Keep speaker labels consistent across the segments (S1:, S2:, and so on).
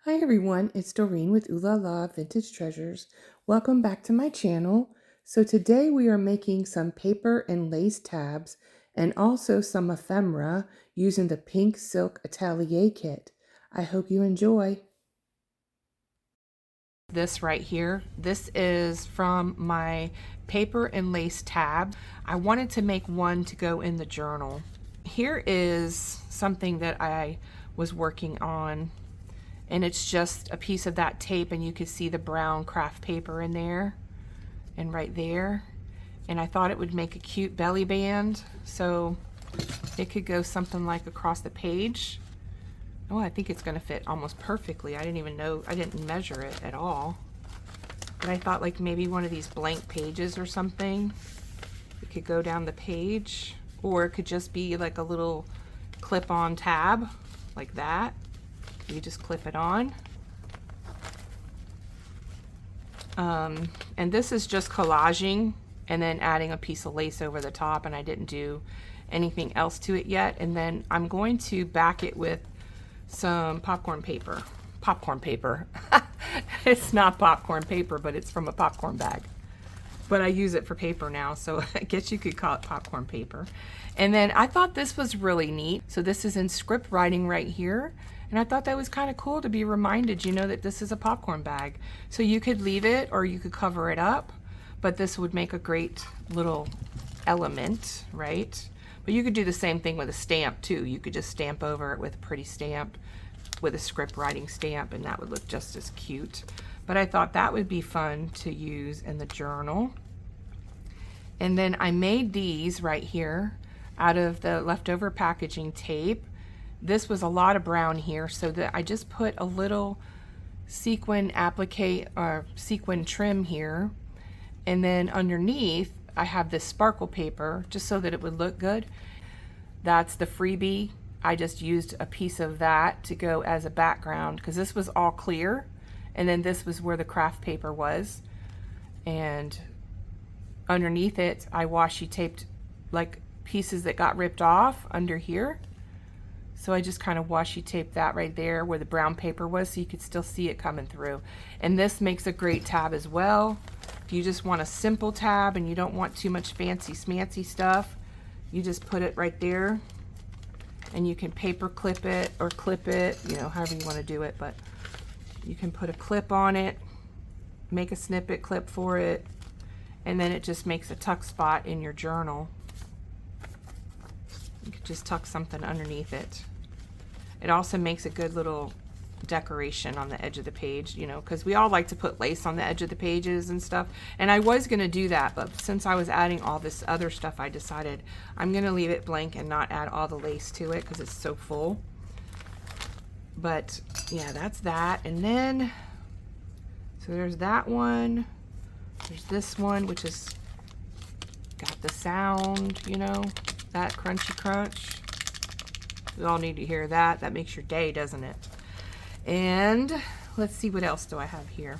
S1: Hi everyone, it's Doreen with Oohlala Vintage Treasures. Welcome back to my channel. So today we are making some paper and lace tabs and also some ephemera using the pink silk Atelier kit. I hope you enjoy. This right here, this is from my paper and lace tab. I wanted to make one to go in the journal. Here is something that I was working on, and it's just a piece of that tape, and you can see the brown craft paper in there and right there. And I thought it would make a cute belly band, so it could go something like across the page. Oh, I think it's gonna fit almost perfectly. I didn't even know, I didn't measure it at all. But I thought like maybe one of these blank pages or something. It could go down the page, or it could just be like a little clip-on tab like that. You just clip it on. And this is just collaging and then adding a piece of lace over the top, and I didn't do anything else to it yet. And then I'm going to back it with some popcorn paper. Popcorn paper. It's not popcorn paper, but it's from a popcorn bag. But I use it for paper now, so I guess you could call it popcorn paper. And then I thought this was really neat. So this is in script writing right here. And I thought that was kind of cool to be reminded, you know, that this is a popcorn bag. So you could leave it or you could cover it up, but this would make a great little element, right? But you could do the same thing with a stamp too. You could just stamp over it with a pretty stamp, with a script writing stamp, and that would look just as cute. But I thought that would be fun to use in the journal. And then I made these right here out of the leftover packaging tape. This was a lot of brown here, so that I just put a little sequin applique or sequin trim here. And then underneath I have this sparkle paper just so that it would look good. That's the freebie. I just used a piece of that to go as a background because this was all clear, and then this was where the craft paper was, and underneath it I washi taped like pieces that got ripped off under here. So I just kind of washi taped that right there where the brown paper was so you could still see it coming through. And this makes a great tab as well. If you just want a simple tab and you don't want too much fancy smancy stuff, you just put it right there, and you can paper clip it or clip it, you know, however you want to do it, but you can put a clip on it, make a snippet clip for it, and then it just makes a tuck spot in your journal. You could just tuck something underneath it. It also makes a good little decoration on the edge of the page, you know, because we all like to put lace on the edge of the pages and stuff. And I was going to do that, but since I was adding all this other stuff, I decided I'm going to leave it blank and not add all the lace to it because it's so full. But yeah, that's that. And then, so there's that one. There's this one, which is got the sound, you know, that crunchy crunch. We all need to hear that. That makes your day, doesn't it? And let's see, what else do I have here?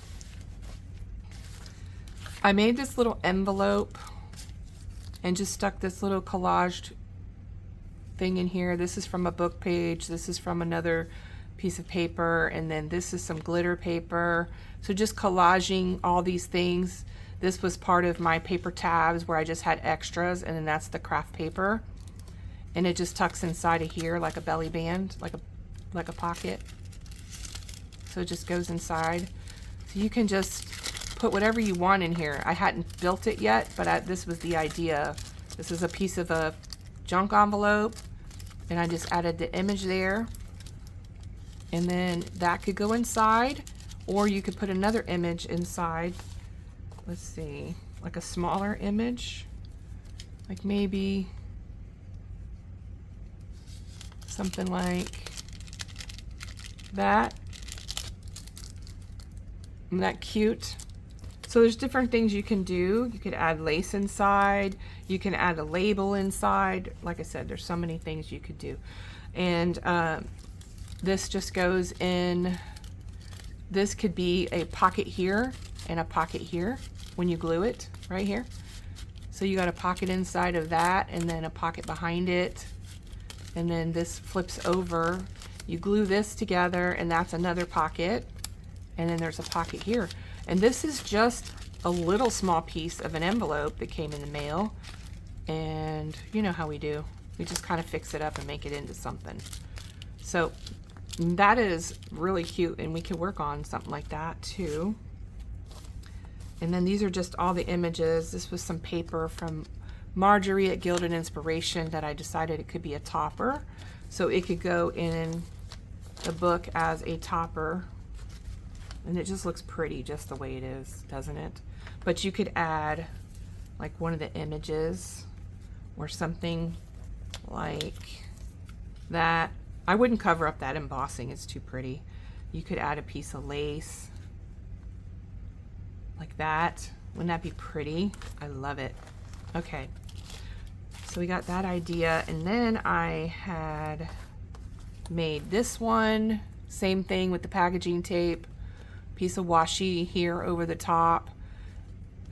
S1: I made this little envelope and just stuck this little collaged thing in here. This is from a book page. This is from another piece of paper. And then this is some glitter paper. So just collaging all these things. This was part of my paper tabs where I just had extras, and then that's the craft paper. And it just tucks inside of here like a belly band, like a pocket. So it just goes inside. So you can just put whatever you want in here. I hadn't built it yet, but this was the idea. This is a piece of a junk envelope, and I just added the image there. And then that could go inside, or you could put another image inside. Let's see, like a smaller image, like maybe something like that. Isn't that cute? So there's different things you can do. You could add lace inside. You can add a label inside. Like I said, there's so many things you could do. And this just goes in. This could be a pocket here and a pocket here when you glue it right here. So you got a pocket inside of that, and then a pocket behind it. And then this flips over You glue this together, and that's another pocket. And then there's a pocket here. And this is just a little small piece of an envelope that came in the mail. And you know how we do. We just kind of fix it up and make it into something. So that is really cute, and we could work on something like that too. And then these are just all the images. This was some paper from Marjorie at Gilded Inspiration that I decided it could be a topper. So it could go in the book as a topper. And it just looks pretty just the way it is, doesn't it? But you could add like one of the images or something like that. I wouldn't cover up that embossing, it's too pretty. You could add a piece of lace like that. Wouldn't that be pretty? I love it. Okay, so we got that idea, and then I had made this one, same thing with the packaging tape, piece of washi here over the top.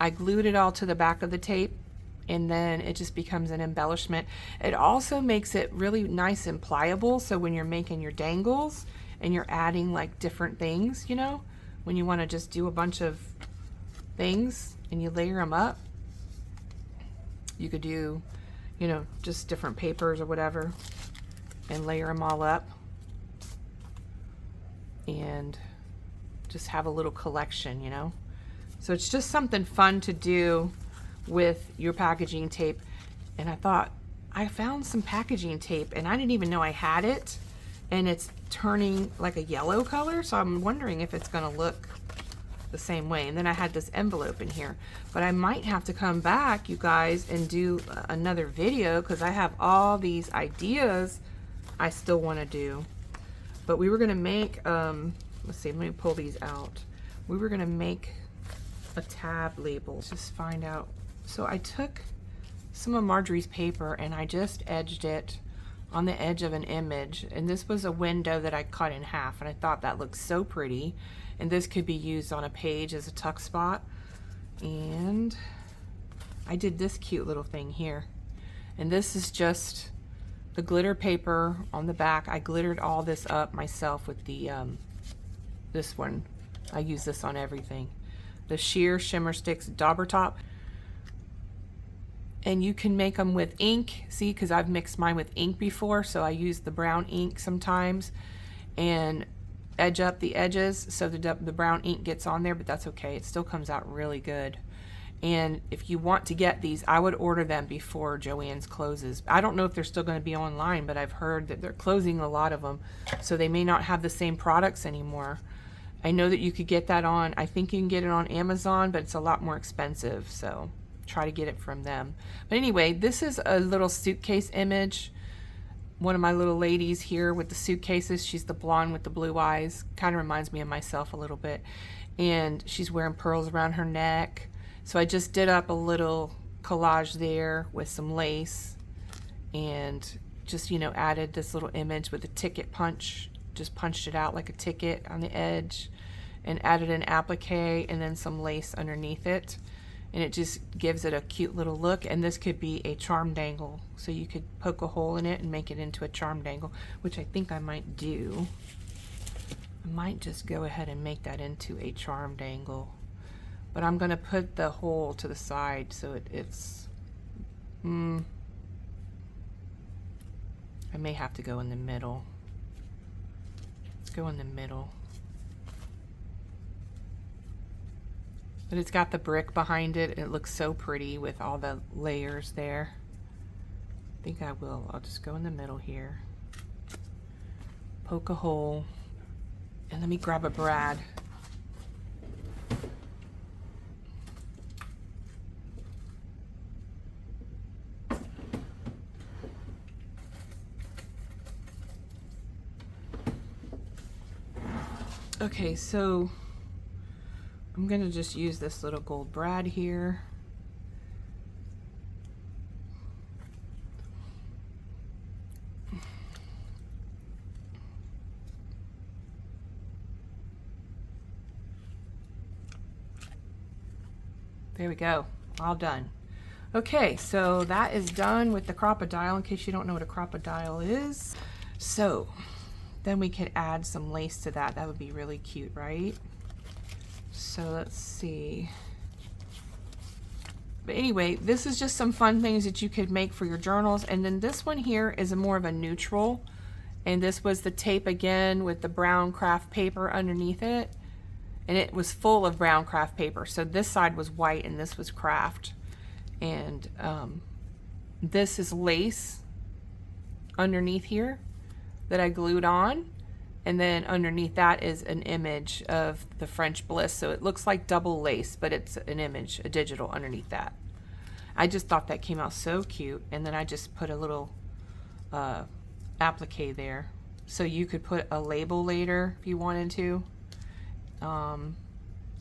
S1: I glued it all to the back of the tape, and then it just becomes an embellishment. It also makes it really nice and pliable, so when you're making your dangles and you're adding like different things, you know, when you want to just do a bunch of things and you layer them up, you could do, you know, just different papers or whatever and layer them all up and just have a little collection, you know. So it's just something fun to do with your packaging tape. And I thought, I found some packaging tape and I didn't even know I had it, and it's turning like a yellow color, so I'm wondering if it's gonna look the same way. And then I had this envelope in here, but I might have to come back, you guys, and do another video because I have all these ideas I still want to do. But we were gonna make let's see, let me pull these out. We were gonna make a tab label. Let's just find out. So I took some of Marjorie's paper and I just edged it on the edge of an image, and this was a window that I cut in half, and I thought that looked so pretty, and this could be used on a page as a tuck spot. And I did this cute little thing here, and this is just the glitter paper on the back. I glittered all this up myself with the this one. I use this on everything. The Sheer Shimmer Sticks Dauber Top. And you can make them with ink, see, because I've mixed mine with ink before, so I use the brown ink sometimes and edge up the edges so the brown ink gets on there, but that's okay. It still comes out really good. And if you want to get these, I would order them before Joann's closes. I don't know if they're still going to be online, but I've heard that they're closing a lot of them, so they may not have the same products anymore. I know that you could get that on, I think you can get it on Amazon, but it's a lot more expensive, so try to get it from them. But anyway, this is a little suitcase image. One of my little ladies here with the suitcases, she's the blonde with the blue eyes, kind of reminds me of myself a little bit, and she's wearing pearls around her neck. So I just did up a little collage there with some lace and just, you know, added this little image with a ticket punch, just punched it out like a ticket on the edge, and added an applique and then some lace underneath it. And it just gives it a cute little look. And this could be a charm dangle, so you could poke a hole in it and make it into a charm dangle, which I think I might do. I might just go ahead and make that into a charm dangle, but I'm gonna put the hole to the side so it's I may have to go in the middle. Let's go in the middle. But it's got the brick behind it, and it looks so pretty with all the layers there. I think I will. I'll just go in the middle here. Poke a hole. And let me grab a brad. Okay, so I'm gonna just use this little gold brad here. There we go, all done. Okay, so that is done with the crocodile, in case you don't know what a crocodile is. So then we could add some lace to that. That would be really cute, right? So let's see. But anyway, this is just some fun things that you could make for your journals. And then this one here is more of a neutral. And this was the tape again with the brown craft paper underneath it. And it was full of brown craft paper. So this side was white and this was craft. And this is lace underneath here that I glued on. And then underneath that is an image of the French Bliss. So it looks like double lace, but it's an image, a digital underneath that. I just thought that came out so cute. And then I just put a little applique there. So you could put a label later if you wanted to.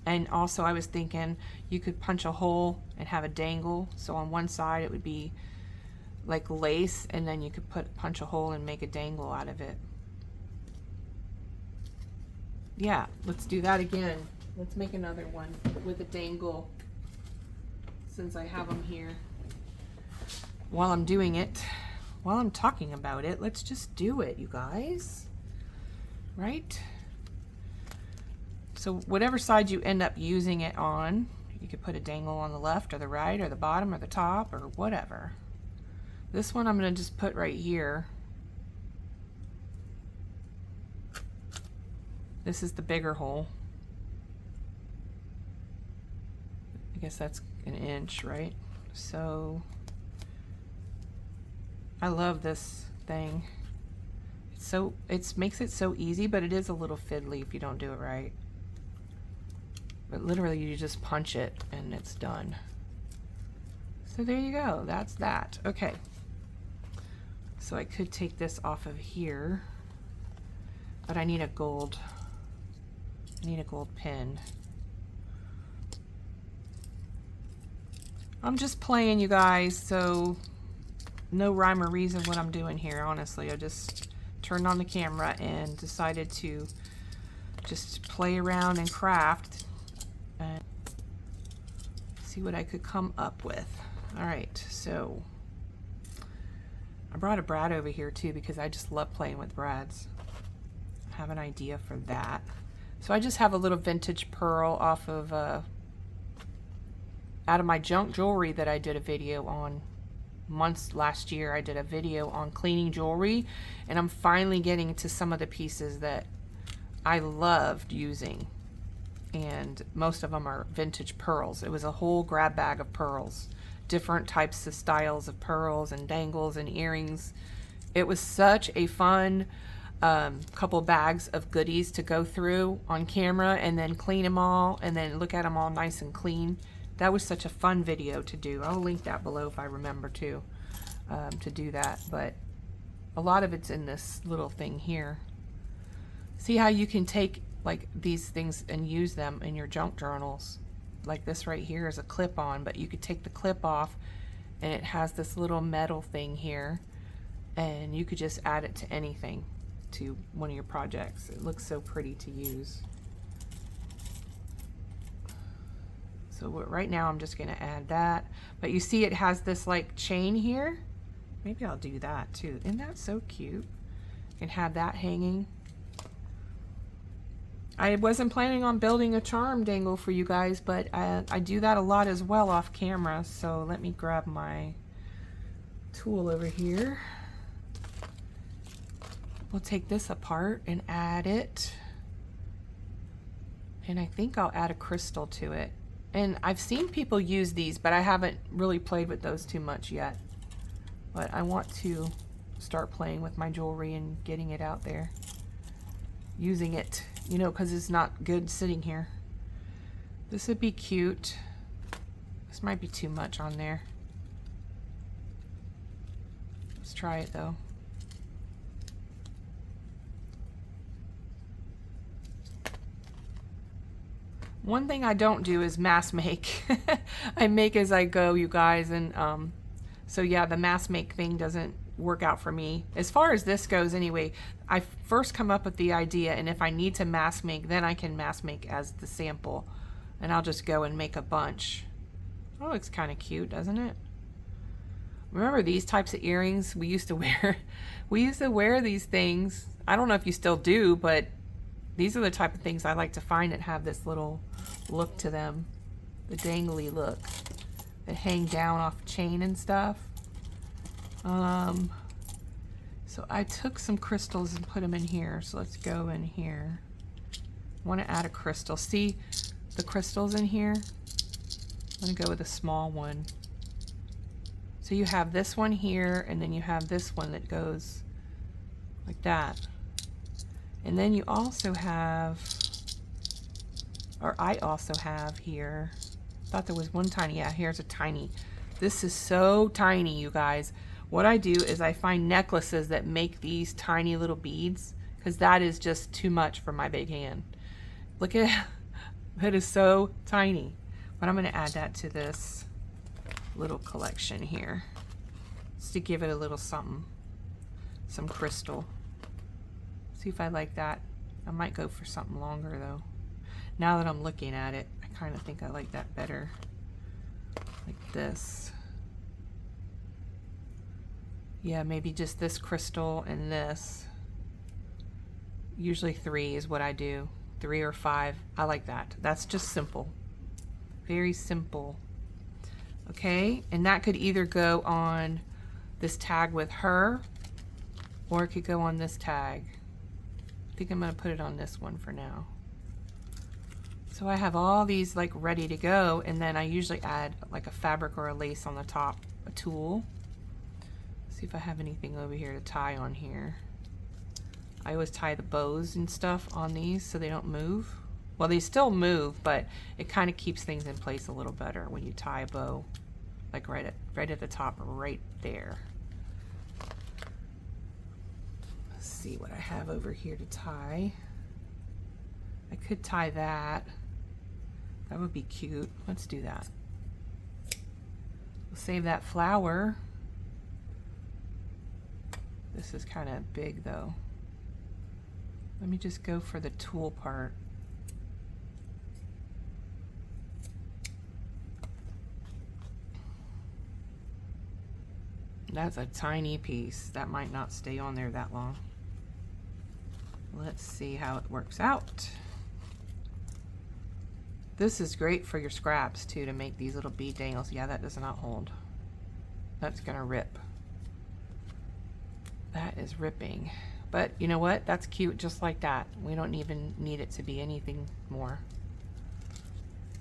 S1: And also I was thinking you could punch a hole and have a dangle. So on one side it would be like lace, and then you could punch a hole and make a dangle out of it. Yeah, let's do that again. Let's make another one with a dangle, since I have them here. While I'm doing it, while I'm talking about it, let's just do it, you guys. Right? So whatever side you end up using it on, you could put a dangle on the left or the right or the bottom or the top or whatever. This one I'm going to just put right here. This is the bigger hole. I guess that's an inch, right? So I love this thing. It makes it so easy, but it is a little fiddly if you don't do it right. But literally you just punch it and it's done. So there you go, that's that. Okay. So I could take this off of here, but I need a gold pin. I'm just playing, you guys, so no rhyme or reason what I'm doing here, honestly. I just turned on the camera and decided to just play around and craft and see what I could come up with. All right, so I brought a brad over here too because I just love playing with brads. I have an idea for that. So I just have a little vintage pearl off of out of my junk jewelry that I did a video on last year. I did a video on cleaning jewelry, and I'm finally getting to some of the pieces that I loved using, and most of them are vintage pearls. It was a whole grab bag of pearls, different types of styles of pearls and dangles and earrings. It was such a fun couple bags of goodies to go through on camera and then clean them all and then look at them all nice and clean. That was such a fun video to do. I'll link that below if I remember to do that, but a lot of it's in this little thing here. See how you can take like these things and use them in your junk journals. Like this right here is a clip-on, but you could take the clip off and it has this little metal thing here, and you could just add it to anything, to one of your projects. It looks so pretty to use. So right now I'm just going to add that, but you see it has this like chain here. Maybe I'll do that too. Isn't that so cute? You can have that hanging. I wasn't planning on building a charm dangle for you guys, but I do that a lot as well off camera. So let me grab my tool over here. We'll take this apart and add it. And I think I'll add a crystal to it. And I've seen people use these, but I haven't really played with those too much yet. But I want to start playing with my jewelry and getting it out there. Using it, you know, because it's not good sitting here. This would be cute. This might be too much on there. Let's try it though. One thing I don't do is mass make. I make as I go, you guys, and so yeah, the mass make thing doesn't work out for me. As far as this goes anyway, I first come up with the idea, and if I need to mass make, then I can mass make as the sample, and I'll just go and make a bunch. Oh, looks kind of cute, doesn't it? Remember these types of earrings we used to wear? We used to wear these things I don't know if you still do, but these are the type of things I like to find that have this little look to them. The dangly look. That hang down off a chain and stuff. So I took some crystals and put them in here. So let's go in here. I want to add a crystal. See the crystals in here? I'm going to go with a small one. So you have this one here, and then you have this one that goes like that. And then you also have, or I also have here, I thought there was one tiny, yeah, here's a tiny. This is so tiny, you guys. What I do is I find necklaces that make these tiny little beads, because that is just too much for my big hand. Look at that, is so tiny. But I'm going to add that to this little collection here, just to give it a little something, some crystal. See if I like that. I might go for something longer though. Now that I'm looking at it, I kind of think I like that better, like this. Yeah, maybe just this crystal and this. Usually 3 is what I do. 3 or 5. I like that. That's just simple. Very simple. Okay, and that could either go on this tag with her, or it could go on this tag. I think I'm going to put it on this one for now. So I have all these like ready to go, and then I usually add like a fabric or a lace on the top, a tulle. See if I have anything over here to tie on here. I always tie the bows and stuff on these so they don't move. Well, they still move, but it kind of keeps things in place a little better when you tie a bow, like right at the top, right there. Let's see what I have over here to tie. I could tie that. That would be cute. Let's do that. We'll save that flower. This is kind of big though. Let me just go for the tulle part. That's a tiny piece. That might not stay on there that long. Let's see how it works out. This is great for your scraps too, to make these little bead dangles. Yeah, that does not hold. That's gonna rip. That is ripping. But you know what? That's cute just like that. We don't even need it to be anything more.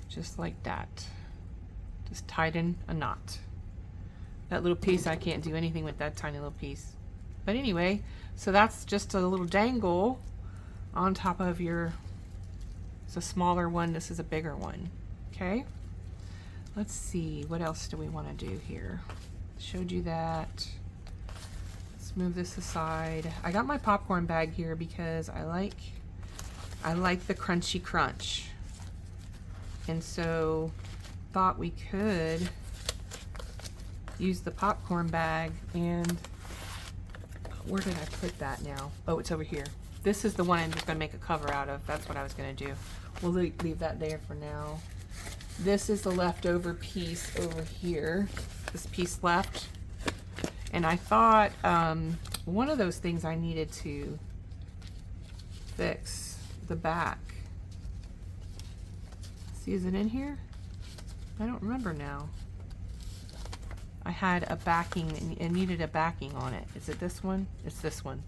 S1: Just like that. Just tighten a knot. That little piece, I can't do anything with that tiny little piece. But anyway, so that's just a little dangle on top of your, it's a smaller one, this is a bigger one. Okay? Let's see, what else do we want to do here? Showed you that. Let's move this aside. I got my popcorn bag here because I like the crunchy crunch. And so thought we could use the popcorn bag, and where did I put that now? Oh, it's over here. This is the one I'm just gonna make a cover out of. That's what I was gonna do. We'll leave that there for now. This is the leftover piece over here. This piece left. And I thought one of those things I needed to fix the back. See, is it in here? I don't remember now. I had a backing, and it needed a backing on it. Is it this one? It's this one.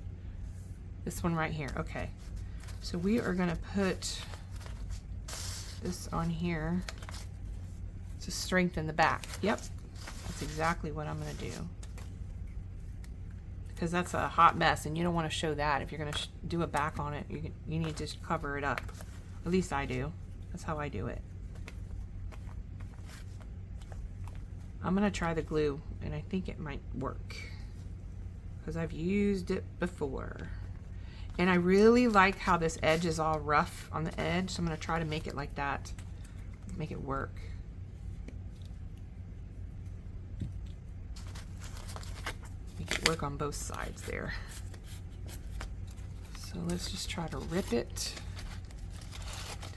S1: This one right here. Okay. So we are going to put this on here to strengthen the back. Yep. That's exactly what I'm going to do. Because that's a hot mess, and you don't want to show that. If you're going to do a back on it, you need to cover it up. At least I do. That's how I do it. I'm going to try the glue, and I think it might work because I've used it before. And I really like how this edge is all rough on the edge, so I'm going to try to make it like that, make it work. Make it work on both sides there. So let's just try to rip it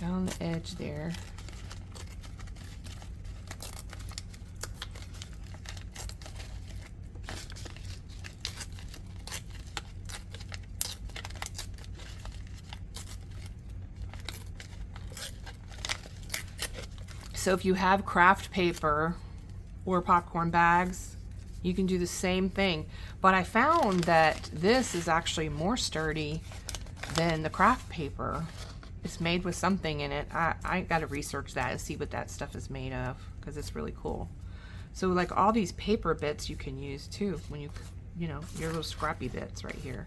S1: down the edge there. So if you have craft paper or popcorn bags, you can do the same thing. But I found that this is actually more sturdy than the craft paper. It's made with something in it. I got to research that and see what that stuff is made of, because it's really cool. So like all these paper bits you can use too when you know, your little scrappy bits right here.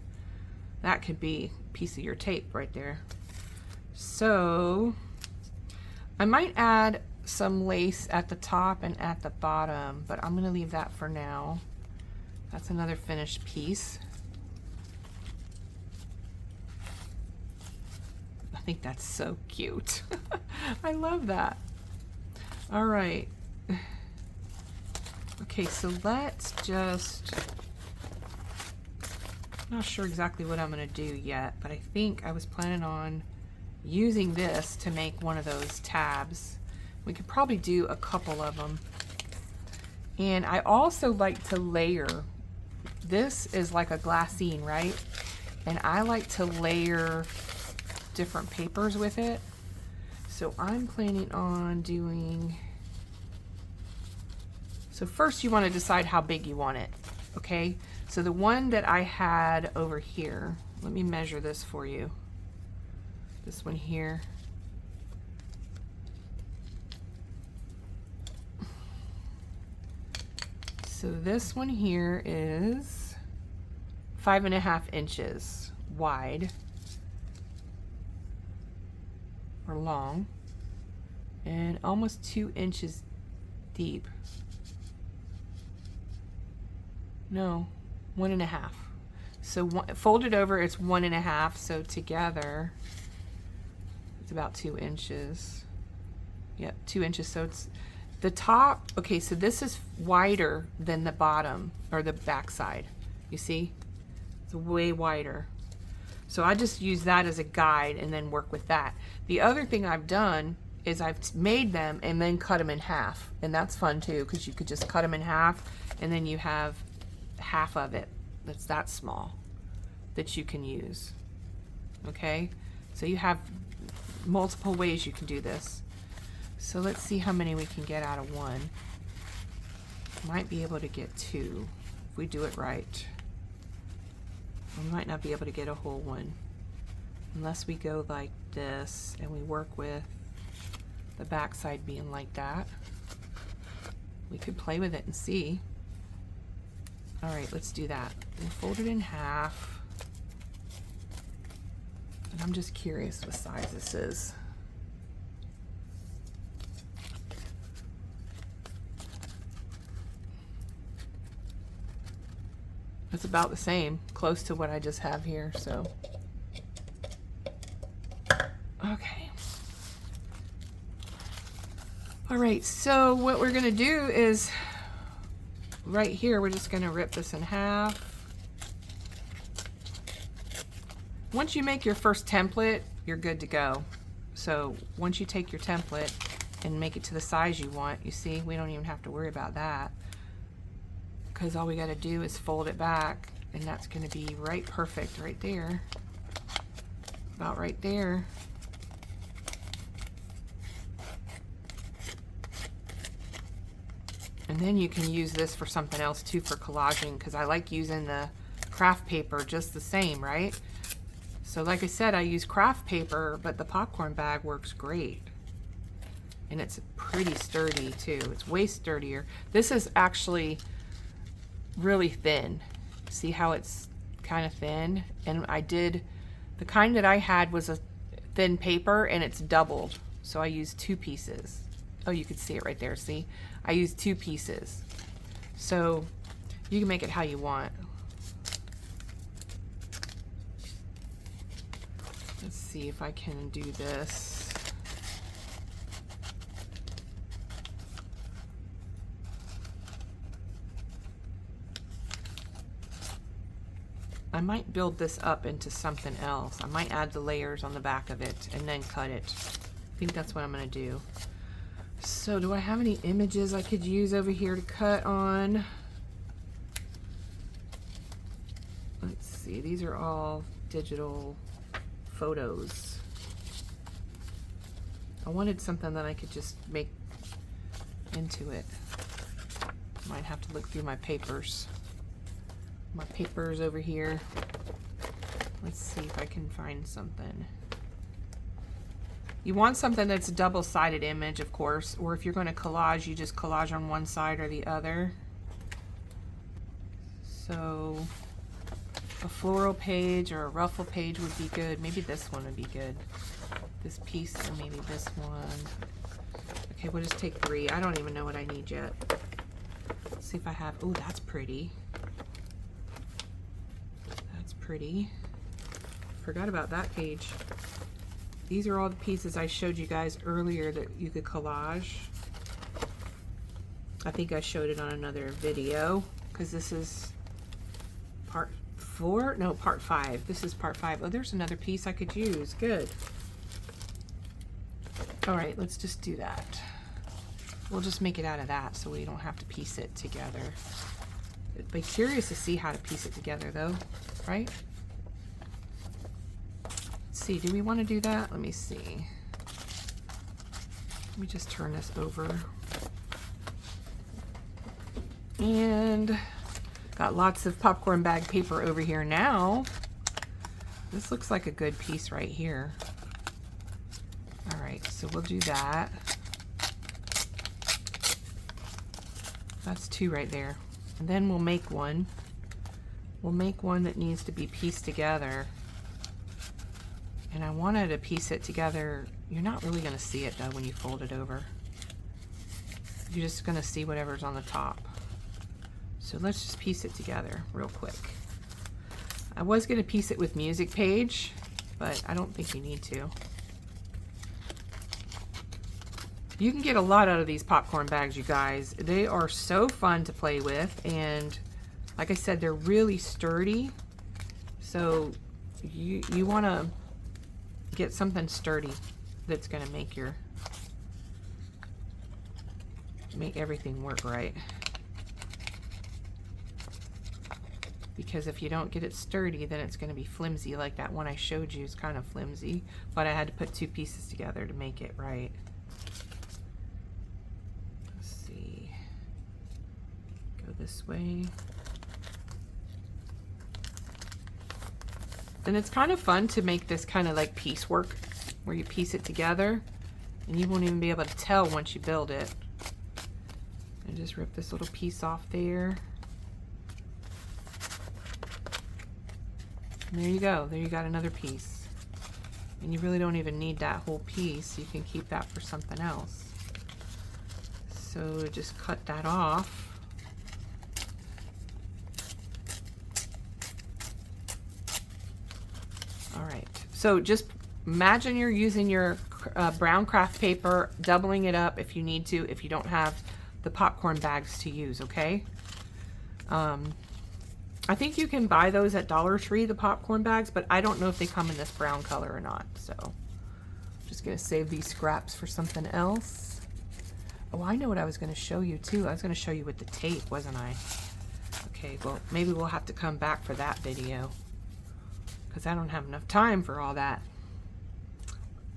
S1: That could be a piece of your tape right there. So I might add some lace at the top and at the bottom, but I'm gonna leave that for now. That's another finished piece. I think that's so cute. I love that. All right. Okay, so let's just, I'm not sure exactly what I'm gonna do yet, but I think I was planning on using this to make one of those tabs. We could probably do a couple of them. And I also like to layer. This is like a glassine, right? And I like to layer different papers with it. So I'm planning on doing, so first you want to decide how big you want it, okay? So the one that I had over here, let me measure this for you. This one here. So this one here is 5.5 inches wide or long and almost 2 inches deep. No, 1.5. So folded over, it's 1.5. So together, it's about 2 inches. Yep, 2 inches. So it's the top. Okay, so this is wider than the bottom or the back side. You see, it's way wider. So I just use that as a guide and then work with that. The other thing I've done is I've made them and then cut them in half, and that's fun too, because you could just cut them in half and then you have half of it that's that small that you can use. Okay, so you have multiple ways you can do this. So let's see how many we can get out of one. Might be able to get 2 if we do it right. We might not be able to get a whole one unless we go like this and we work with the back side being like that. We could play with it and see. All right, let's do that. We'll fold it in half. And I'm just curious what size this is. It's about the same, close to what I just have here, so. Okay. All right, so what we're gonna do is, right here, we're just gonna rip this in half. Once you make your first template, you're good to go. So once you take your template and make it to the size you want, you see, we don't even have to worry about that, because all we got to do is fold it back, and that's going to be right perfect right there, about right there. And then you can use this for something else too, for collaging, because I like using the craft paper just the same, right? So like I said, I use craft paper, but the popcorn bag works great. And it's pretty sturdy too. It's way sturdier. This is actually really thin. See how it's kind of thin? And I did, the kind that I had was a thin paper, and it's doubled. So I used 2 pieces. Oh, you could see it right there, see? I used 2 pieces. So you can make it how you want. Let's see if I can do this. I might build this up into something else. I might add the layers on the back of it and then cut it. I think that's what I'm gonna do. So do I have any images I could use over here to cut on? Let's see, these are all digital photos. I wanted something that I could just make into it. Might have to look through my papers. My papers over here. Let's see if I can find something. You want something that's a double-sided image, of course, or if you're going to collage, you just collage on one side or the other. So a floral page or a ruffle page would be good. Maybe this one would be good. This piece and maybe this one. Okay, we'll just take 3. I don't even know what I need yet. Let's see if I have, oh, that's pretty. That's pretty. Forgot about that page. These are all the pieces I showed you guys earlier that you could collage. I think I showed it on another video because this is part 4? No, part 5. This is part 5. Oh, there's another piece I could use. Good. All right, let's just do that. We'll just make it out of that so we don't have to piece it together. I'd be curious to see how to piece it together though, right? Let's see, do we want to do that? Let me see. Let me just turn this over. And got lots of popcorn bag paper over here now. This looks like a good piece right here. All right, so we'll do that. That's 2 right there. And then we'll make one. We'll make one that needs to be pieced together. And I wanted to piece it together. You're not really going to see it though when you fold it over. You're just going to see whatever's on the top. So let's just piece it together real quick. I was going to piece it with music page, but I don't think you need to. You can get a lot out of these popcorn bags, you guys. They are so fun to play with, and like I said, they're really sturdy. So you want to get something sturdy that's going to make everything work right. Because if you don't get it sturdy, then it's going to be flimsy. Like that one I showed you is kind of flimsy, but I had to put 2 pieces together to make it right. This way. And it's kind of fun to make this kind of like piecework where you piece it together and you won't even be able to tell once you build it. And just rip this little piece off there. And there you go. There you got another piece. And you really don't even need that whole piece. You can keep that for something else. So just cut that off. So just imagine you're using your brown craft paper, doubling it up if you need to, if you don't have the popcorn bags to use, okay? I think you can buy those at Dollar Tree, the popcorn bags, but I don't know if they come in this brown color or not. So I'm just gonna save these scraps for something else. Oh, I know what I was gonna show you too. I was gonna show you with the tape, wasn't I? Okay, well, maybe we'll have to come back for that video, because I don't have enough time for all that.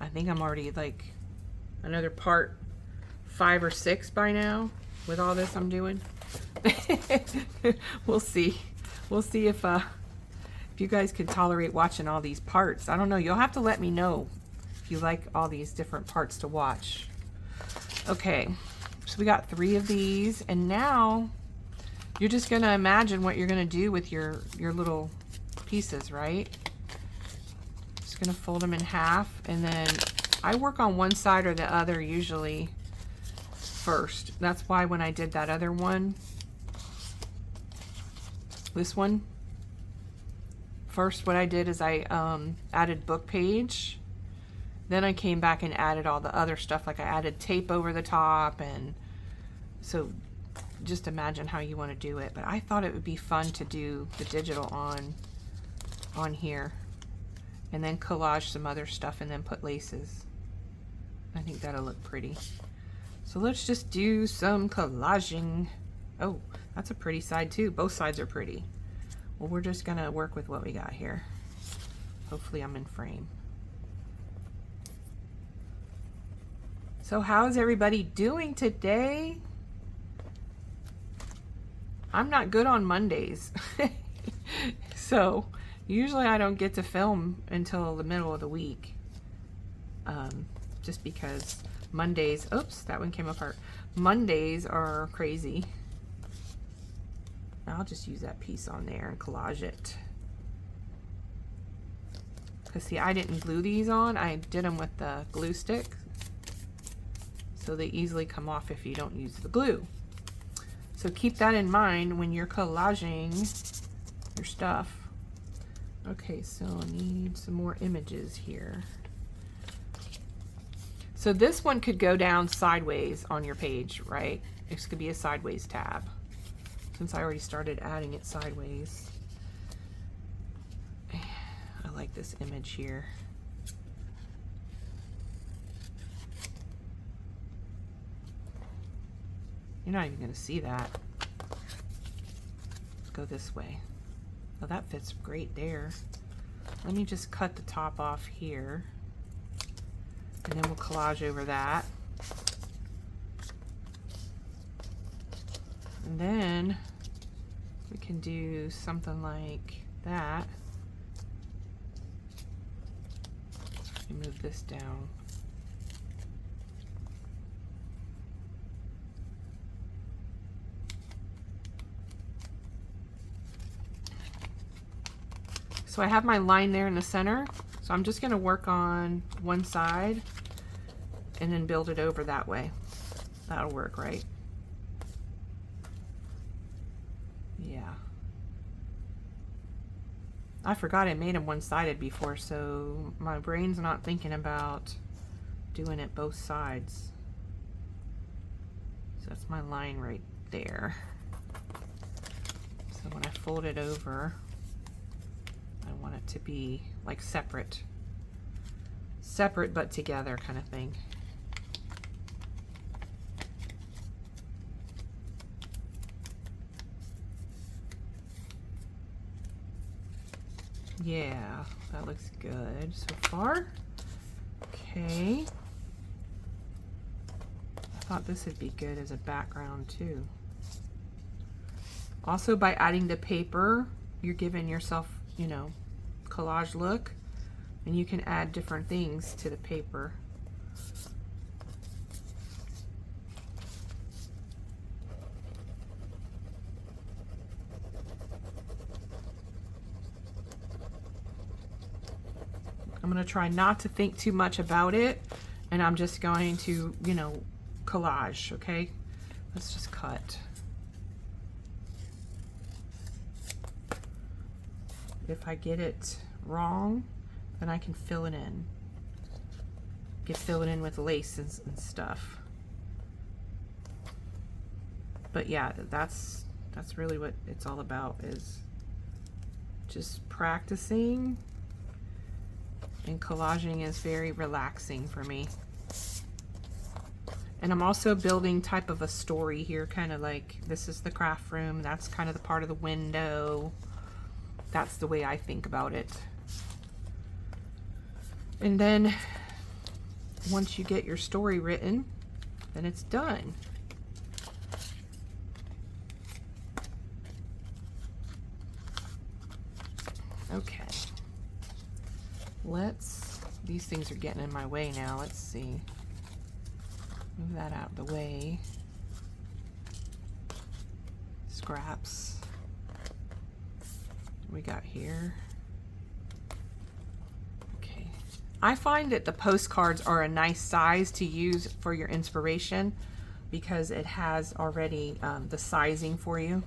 S1: I think I'm already like another part 5 or 6 by now with all this I'm doing. We'll see. We'll see if you guys can tolerate watching all these parts. I don't know. You'll have to let me know if you like all these different parts to watch. Okay, so we got 3 of these, and now you're just gonna imagine what you're gonna do with your little pieces, right? Just gonna fold them in half, and then I work on one side or the other usually first. That's why when I did that other one, this one, first what I did is I added book page, then I came back and added all the other stuff, like I added tape over the top, and so just imagine how you want to do it. But I thought it would be fun to do the digital on here, and then collage some other stuff and then put laces. I think that'll look pretty. So let's just do some collaging. Oh, that's a pretty side too. Both sides are pretty. Well, we're just gonna work with what we got here. Hopefully I'm in frame. So how's everybody doing today? I'm not good on Mondays. So usually I don't get to film until the middle of the week. Just because Mondays, oops, that one came apart. Mondays are crazy. I'll just use that piece on there and collage it. Because see, I didn't glue these on. I did them with the glue stick. So they easily come off if you don't use the glue. So keep that in mind when you're collaging your stuff. Okay, so I need some more images here. So this one could go down sideways on your page, right? This could be a sideways tab, since I already started adding it sideways. I like this image here. You're not even going to see that. Let's go this way. Oh, that fits great there. Let me just cut the top off here. And then we'll collage over that. And then we can do something like that. Let me move this down. So I have my line there in the center. So I'm just going to work on one side and then build it over that way. That'll work, right? Yeah. I forgot I made them one-sided before, so my brain's not thinking about doing it both sides. So that's my line right there. So when I fold it over, I want it to be like separate but together kind of thing. Yeah, that looks good so far. Okay. I thought this would be good as a background too. Also, by adding the paper, you're giving yourself, you know, collage look, and you can add different things to the paper. I'm going to try not to think too much about it, and I'm just going to, you know, collage, okay? Let's just cut. If I get it wrong, then I can fill it in. Fill it in with laces and stuff. But yeah, that's really what it's all about, is just practicing. And collaging is very relaxing for me. And I'm also building type of a story here, kind of like this is the craft room, that's kind of the part of the window. That's the way I think about it. And then once you get your story written, then it's done. Okay. These things are getting in my way now. Let's see. Move that out of the way. Scraps. What we got here. Okay. I find that the postcards are a nice size to use for your inspiration because it has already the sizing for you.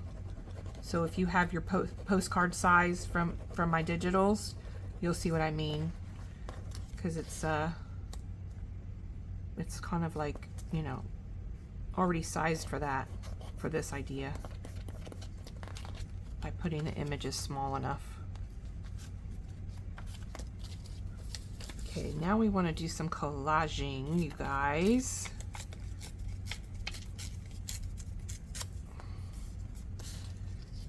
S1: So if you have your postcard size from my digitals, you'll see what I mean. Because it's kind of like, you know, already sized for that, for this idea, by putting the images small enough. Okay, now we want to do some collaging, you guys.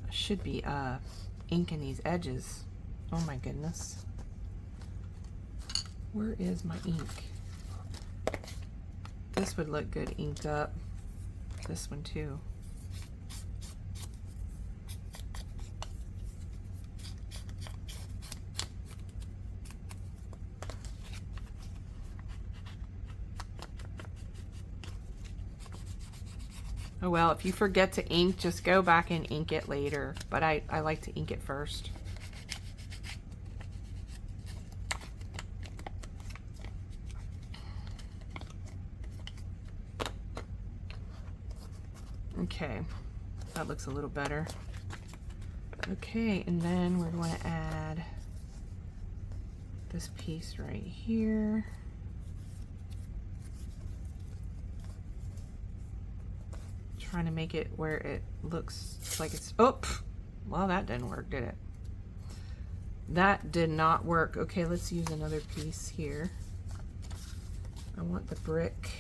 S1: I should be inking these edges. Oh my goodness. Where is my ink? this would look good inked up. This one too. Oh well, if you forget to ink, just go back and ink it later. But I like to ink it first. Okay, that looks a little better. Okay, and then we're going to add this piece right here. Trying to make it where it looks like it's, oh, well, that didn't work, did it? That did not work. Okay, let's use another piece here. I want the brick.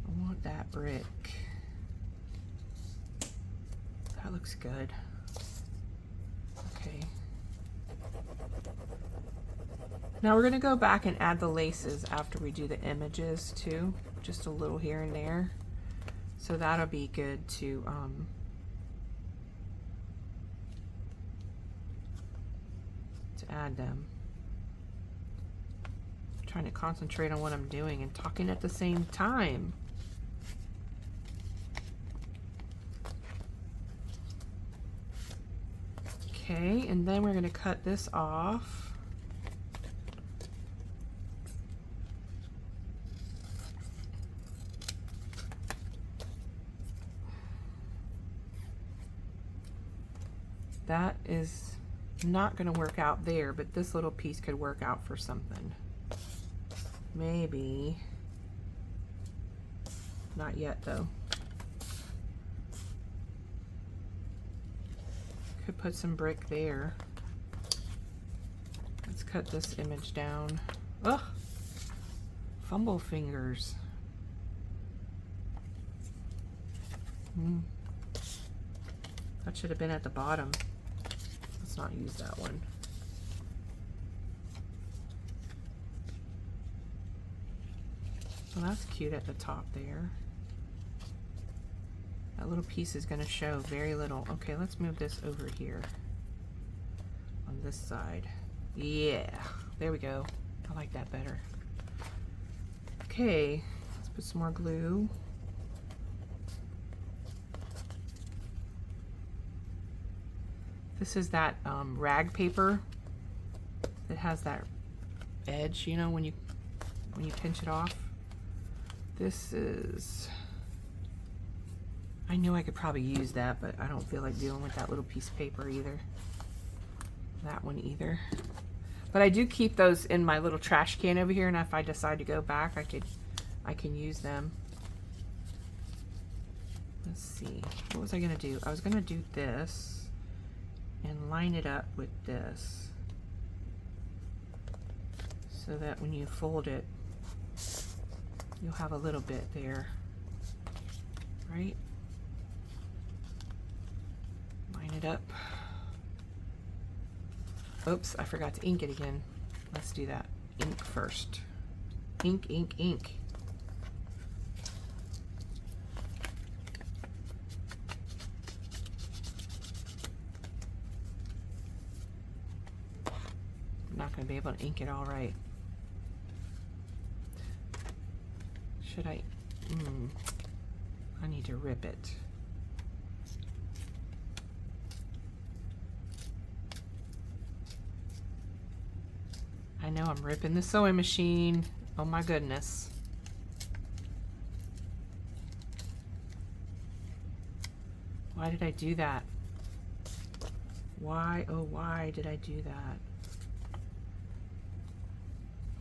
S1: I want that brick. That looks good. Okay. Now we're gonna go back and add the laces after we do the images too. Just a little here and there. So that'll be good to add them. I'm trying to concentrate on what I'm doing and talking at the same time. Okay, and then we're going to cut this off. That is not going to work out there, but this little piece could work out for something. Maybe. Not yet, though. Could put some brick there. Let's cut this image down. Ugh! Fumble fingers. That should have been at the bottom. Let's not use that one. Well, that's cute at the top there. That little piece is going to show very little. Okay, let's move this over here on this side. Yeah, there we go. I like that better. Okay, let's put some more glue. This is that rag paper that has that edge, you know, when you pinch it off. This is, I knew I could probably use that, but I don't feel like dealing with that little piece of paper either. That one either. But I do keep those in my little trash can over here, and if I decide to go back, I can use them. Let's see. What was I gonna do? I was gonna do this and line it up with this so that when you fold it, you'll have a little bit there, right? Line it up. Oops, I forgot to ink it again. Let's do that. Ink first. Ink, ink, ink. I'm not going to be able to ink it all right. Should I? I need to rip it. I know I'm ripping the sewing machine. Oh my goodness. Why did I do that? Why, oh why did I do that?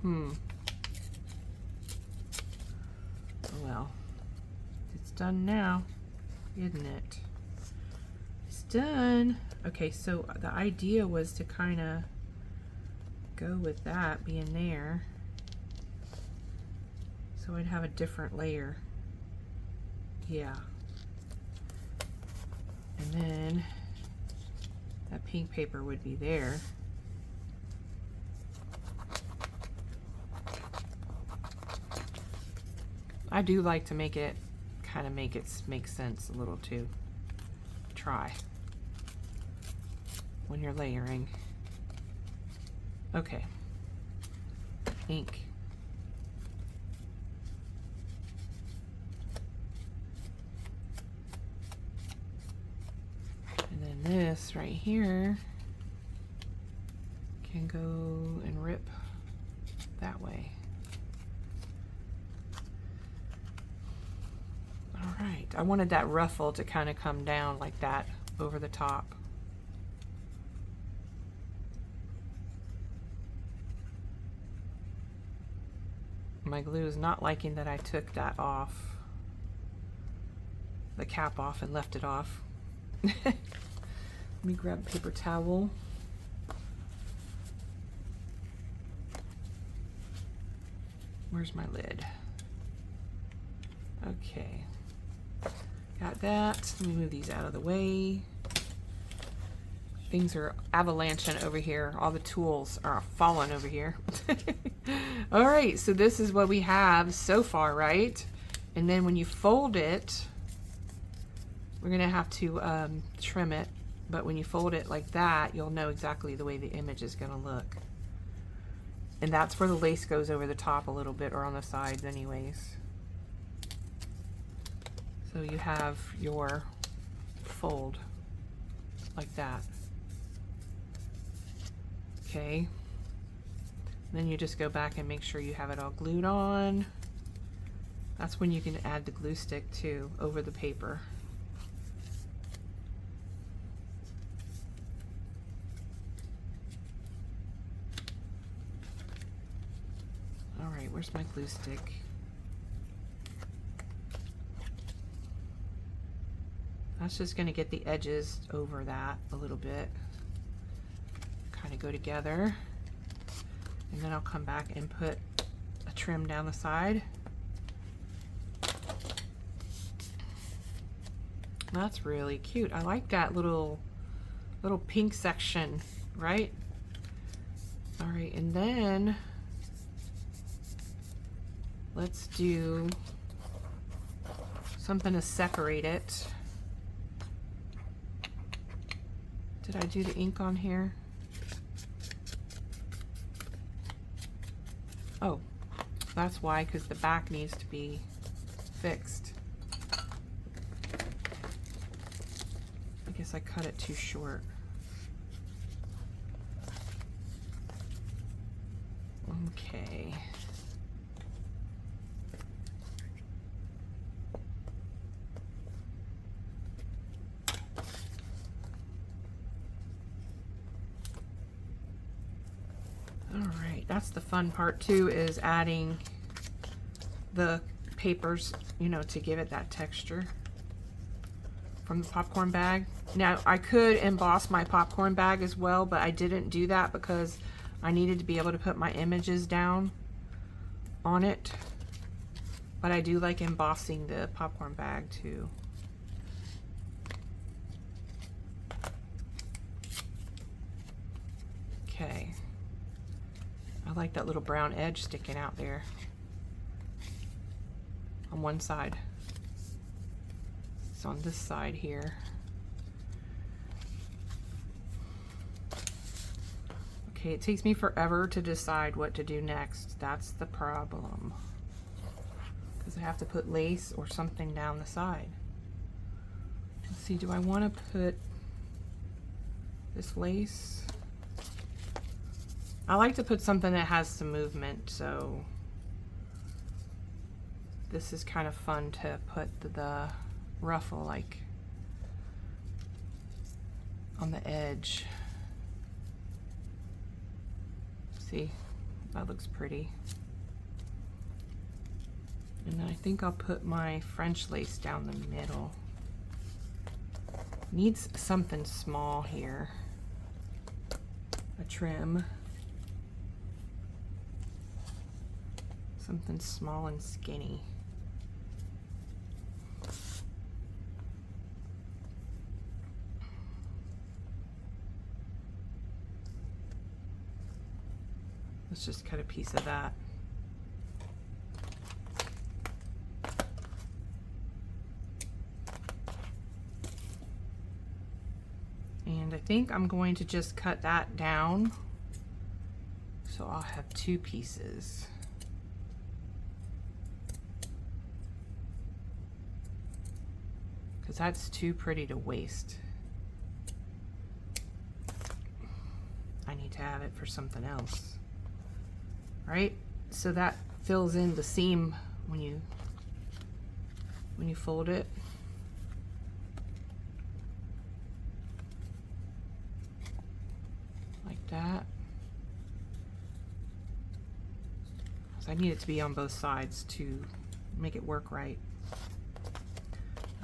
S1: Oh well. It's done now, isn't it? It's done. Okay, so the idea was to kind of go with that being there, so I'd have a different layer. Yeah. And then that pink paper would be there. I do like to make it make sense a little too. Try when you're layering. Okay. Ink. And then this right here can go and rip that way. All right, I wanted that ruffle to kind of come down like that over the top. My glue is not liking that I took that off, the cap off, and left it off. Let me grab a paper towel. Where's my lid? Okay, got that. Let me move these out of the way. Things are avalanching over here. All the tools are falling over here. All right, so this is what we have so far, right? And then when you fold it, we're gonna have to trim it, but when you fold it like that, you'll know exactly the way the image is gonna look. And that's where the lace goes over the top a little bit, or on the sides anyways. So you have your fold like that. Okay. Then you just go back and make sure you have it all glued on. That's when you can add the glue stick too over the paper. All right, where's my glue stick? That's just going to get the edges over that a little bit. Kind of go together. And then I'll come back and put a trim down the side. That's really cute. I like that little pink section, right? All right, and then let's do something to separate it. Did I do the ink on here? Oh, that's why, because the back needs to be fixed. I guess I cut it too short. Okay. That's the fun part too, is adding the papers, you know, to give it that texture from the popcorn bag. Now I could emboss my popcorn bag as well, but I didn't do that because I needed to be able to put my images down on it. But I do like embossing the popcorn bag too. Okay. I like that little brown edge sticking out there on one side. It's on this side here. Okay, it takes me forever to decide what to do next. That's the problem. Because I have to put lace or something down the side. Let's see, do I want to put this lace? I like to put something that has some movement, so this is kind of fun to put the ruffle like on the edge. See, that looks pretty. And then I think I'll put my French lace down the middle. Needs something small here. A trim. Something small and skinny. Let's just cut a piece of that. think I'm going to just cut that down. So I'll have 2 pieces. Because that's too pretty to waste. I need to have it for something else. Right? So that fills in the seam when you fold it. Like that. So I need it to be on both sides to make it work right.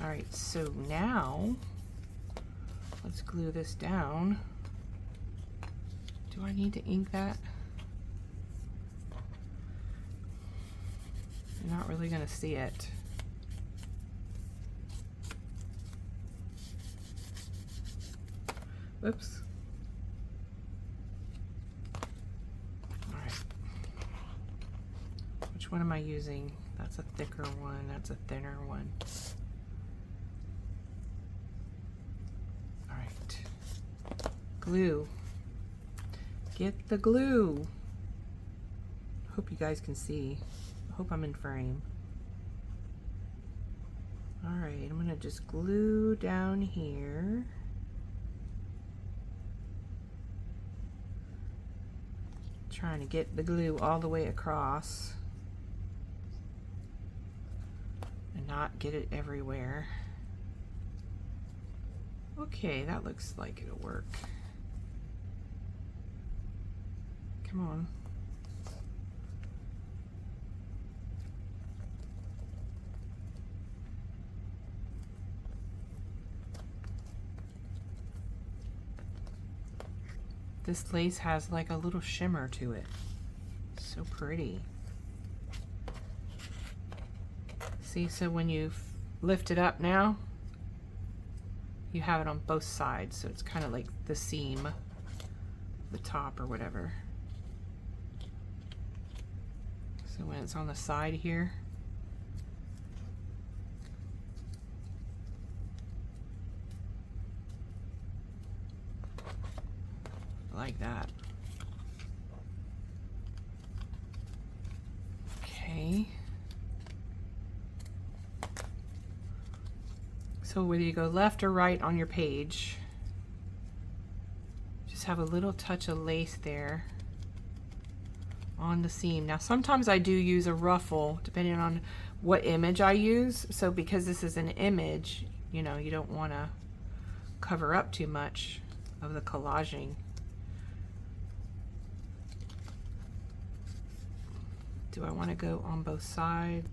S1: All right, so now let's glue this down. Do I need to ink that? You're not really gonna see it. Whoops. All right. Which one am I using? That's a thicker one, that's a thinner one. All right. Glue. Get the glue. Hope you guys can see. I hope I'm in frame. All right, I'm gonna just glue down here. Trying to get the glue all the way across and not get it everywhere. Okay, that looks like it'll work. Come on. This lace has like a little shimmer to it. So pretty. See, so when you lift it up now, you have it on both sides. So it's kind of like the seam, the top or whatever. So when it's on the side here, like that. Okay. So whether you go left or right on your page, just have a little touch of lace there on the seam. Now sometimes I do use a ruffle depending on what image I use. So because this is an image, you know, you don't want to cover up too much of the collaging. Do I want to go on both sides?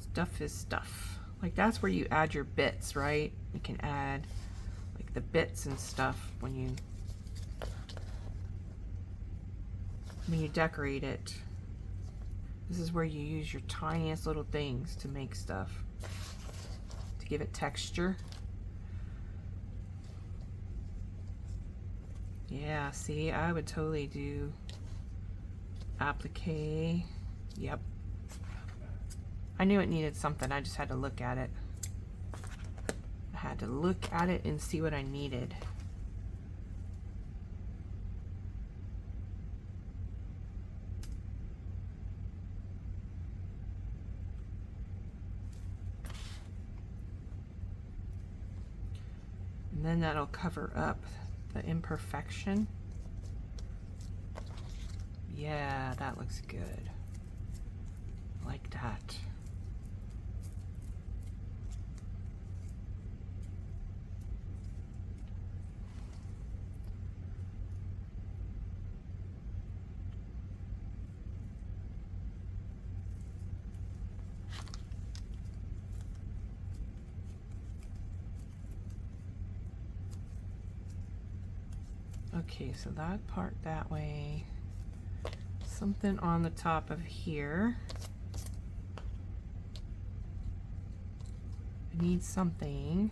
S1: Stuff is stuff. Like that's where you add your bits, right? You can add like the bits and stuff when you decorate it. This is where you use your tiniest little things to make stuff, to give it texture. Yeah, see, I would totally do applique. Yep. I knew it needed something. I just had to look at it. I had to look at it and see what I needed. And then that'll cover up the imperfection. Yeah, that looks good. Like that. Okay, so that part that way. Something on the top of here. I need something.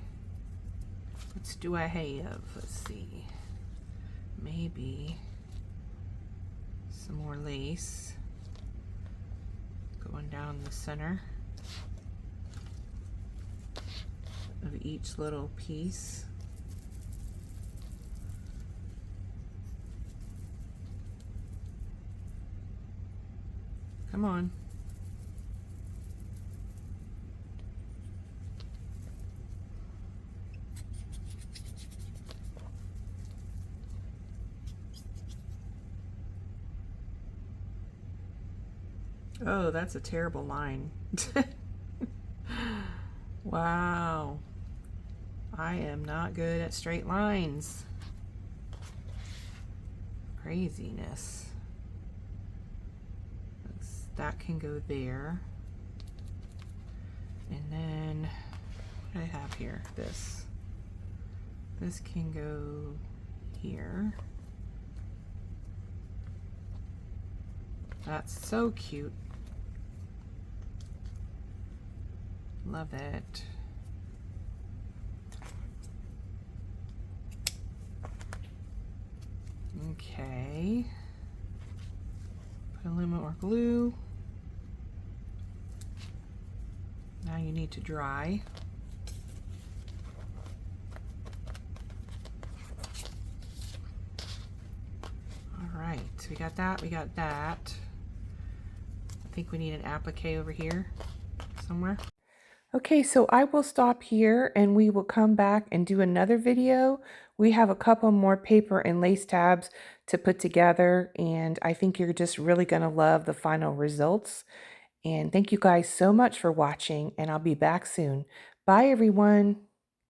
S1: What do I have? Let's see. Maybe some more lace going down the center of each little piece. Come on. Oh, that's a terrible line. Wow. I am not good at straight lines. Craziness. That can go there. And then what do I have here? This. This can go here. That's so cute. Love it. Okay. Put a little more glue. Now you need to dry. All right, we got that, we got that. I think we need an applique over here somewhere. Okay, so I will stop here and we will come back and do another video. We have a couple more paper and lace tabs to put together, and I think you're just really gonna love the final results. And thank you guys so much for watching, and I'll be back soon. Bye, everyone.